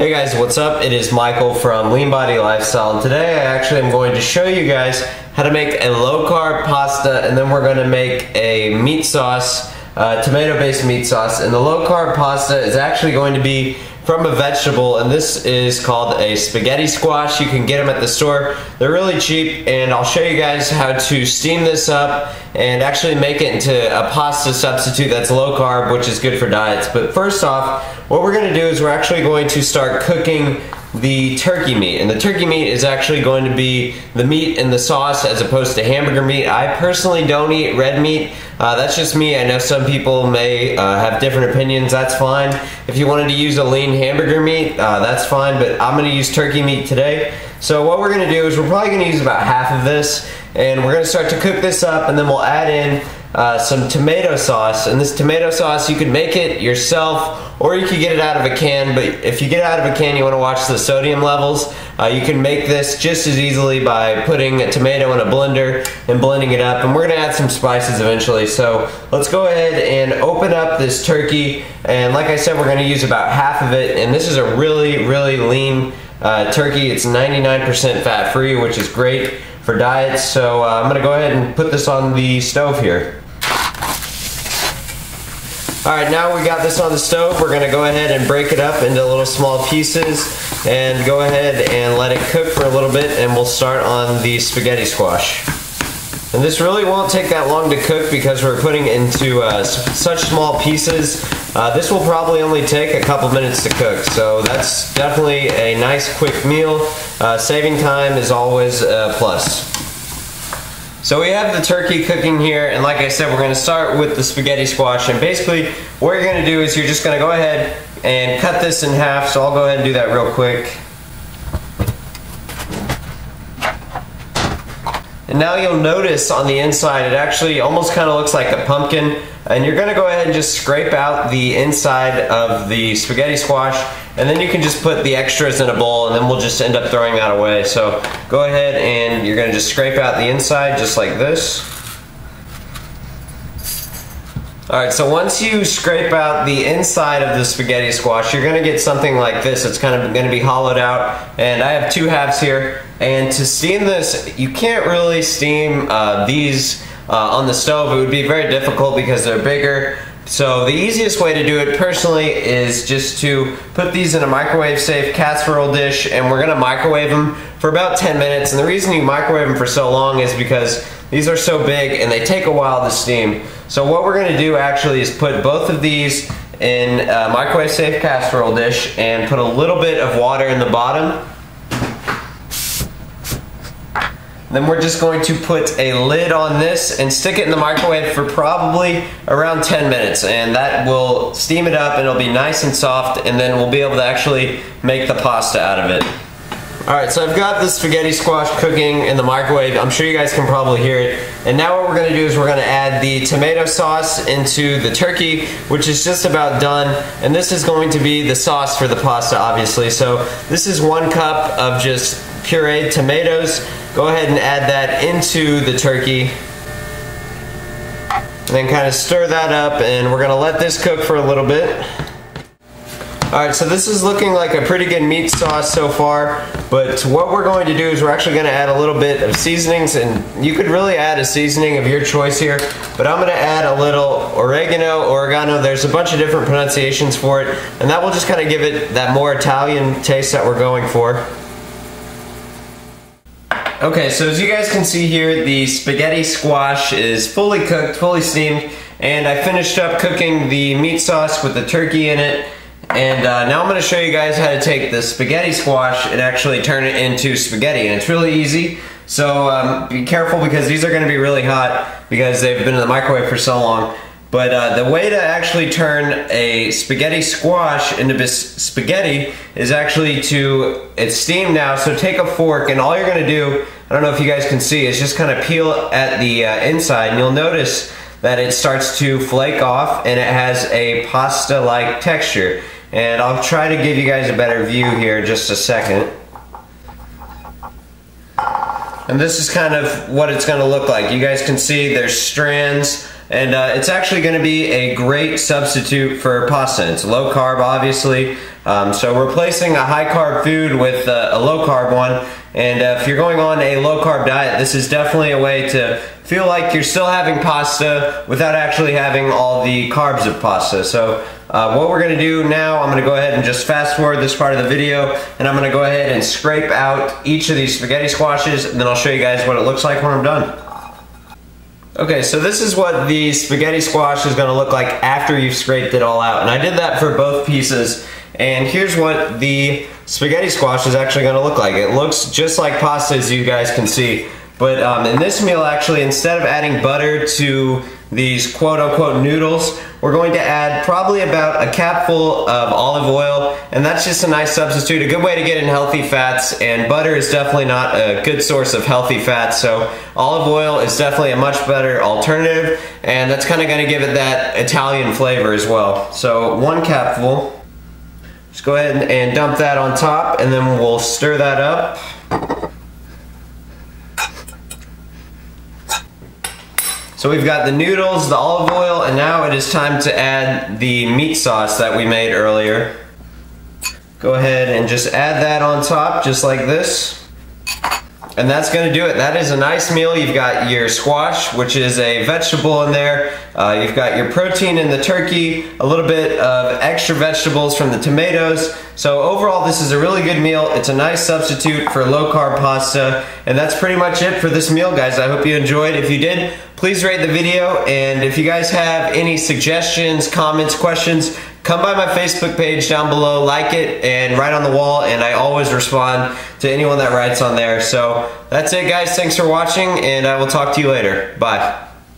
Hey guys, what's up? It is Michael from Lean Body Lifestyle, and today I actually am going to show you guys how to make a low-carb pasta, and then we're going to make a meat sauce, tomato-based meat sauce. And the low-carb pasta is actually going to be from a vegetable, and this is called a spaghetti squash. You can get them at the store. They're really cheap, and I'll show you guys how to steam this up and actually make it into a pasta substitute that's low carb, which is good for diets. But first off, what we're going to do is we're actually going to start cooking the turkey meat, and the turkey meat is actually going to be the meat in the sauce as opposed to hamburger meat. I personally don't eat red meat. That's just me. I know some people may have different opinions. That's fine. If you wanted to use a lean hamburger meat, that's fine, but I'm going to use turkey meat today. So what we're going to do is we're probably going to use about half of this, and we're going to start to cook this up, and then we'll add in some tomato sauce. And this tomato sauce, you can make it yourself or you can get it out of a can, but if you get it out of a can, you want to watch the sodium levels. You can make this just as easily by putting a tomato in a blender and blending it up, and we're going to add some spices eventually. So let's go ahead and open up this turkey, and like I said, we're going to use about half of it, and this is a really lean turkey. It's 99% fat free, which is great for diets. So I'm going to go ahead and put this on the stove here. Alright, now we got this on the stove, we're going to go ahead and break it up into little small pieces and go ahead and let it cook for a little bit, and we'll start on the spaghetti squash. And this really won't take that long to cook because we're putting it into such small pieces. This will probably only take a couple minutes to cook, so that's definitely a nice quick meal. Saving time is always a plus. So we have the turkey cooking here, and like I said, we're going to start with the spaghetti squash. And basically what you're going to do is you're just going to go ahead and cut this in half. So I'll go ahead and do that real quick. And now you'll notice on the inside it actually almost kind of looks like a pumpkin, and you're going to go ahead and just scrape out the inside of the spaghetti squash, and then you can just put the extras in a bowl, and then we'll just end up throwing that away. So go ahead and you're going to just scrape out the inside just like this. Alright, so once you scrape out the inside of the spaghetti squash, you're going to get something like this. It's kind of going to be hollowed out, and I have two halves here. And to steam this, you can't really steam these on the stove. It would be very difficult because they're bigger. So the easiest way to do it personally is just to put these in a microwave safe casserole dish, and we're going to microwave them for about 10 minutes. And the reason you microwave them for so long is because these are so big and they take a while to steam. So what we're going to do actually is put both of these in a microwave safe casserole dish and put a little bit of water in the bottom. Then we're just going to put a lid on this and stick it in the microwave for probably around 10 minutes, and that will steam it up and it'll be nice and soft, and then we'll be able to actually make the pasta out of it. Alright, so I've got the spaghetti squash cooking in the microwave. I'm sure you guys can probably hear it. And now what we're going to do is we're going to add the tomato sauce into the turkey, which is just about done. And this is going to be the sauce for the pasta, obviously. So this is 1 cup of just pureed tomatoes. Go ahead and add that into the turkey. And then kind of stir that up, and we're going to let this cook for a little bit. Alright, so this is looking like a pretty good meat sauce so far, but what we're going to do is we're actually going to add a little bit of seasonings, and you could really add a seasoning of your choice here, but I'm going to add a little oregano, there's a bunch of different pronunciations for it, and that will just kind of give it that more Italian taste that we're going for. Okay, so as you guys can see here, the spaghetti squash is fully cooked, fully steamed, and I finished up cooking the meat sauce with the turkey in it. And now I'm going to show you guys how to take the spaghetti squash and actually turn it into spaghetti, and it's really easy. So be careful because these are going to be really hot because they've been in the microwave for so long. But the way to actually turn a spaghetti squash into spaghetti is actually it's steamed now, so take a fork, and all you're going to do, I don't know if you guys can see, is just kind of peel at the inside, and you'll notice that it starts to flake off and it has a pasta-like texture. And I'll try to give you guys a better view here in just a second. And this is kind of what it's going to look like. You guys can see there's strands, and it's actually going to be a great substitute for pasta. It's low carb, obviously. So replacing a high carb food with a low carb one, and if you're going on a low carb diet, this is definitely a way to feel like you're still having pasta without actually having all the carbs of pasta. So what we're going to do now, I'm going to go ahead and just fast forward this part of the video, and I'm going to go ahead and scrape out each of these spaghetti squashes, and then I'll show you guys what it looks like when I'm done. Okay, so this is what the spaghetti squash is going to look like after you've scraped it all out, and I did that for both pieces. And here's what the spaghetti squash is actually going to look like. It looks just like pasta, as you guys can see. But in this meal, actually, instead of adding butter to these quote-unquote noodles, we're going to add probably about a capful of olive oil, and that's just a nice substitute, a good way to get in healthy fats, and butter is definitely not a good source of healthy fats, so olive oil is definitely a much better alternative, and that's kind of going to give it that Italian flavor as well. So 1 capful. Just go ahead and dump that on top, and then we'll stir that up. So we've got the noodles, the olive oil, and now it is time to add the meat sauce that we made earlier. Go ahead and just add that on top, just like this. And that's going to do it. That is a nice meal. You've got your squash, which is a vegetable in there. You've got your protein in the turkey, a little bit of extra vegetables from the tomatoes. So overall, this is a really good meal. It's a nice substitute for low-carb pasta. And that's pretty much it for this meal, guys. I hope you enjoyed. If you did, please rate the video. And if you guys have any suggestions, comments, questions, come by my Facebook page down below, like it, and write on the wall, and I always respond to anyone that writes on there. So that's it, guys. Thanks for watching, and I will talk to you later. Bye.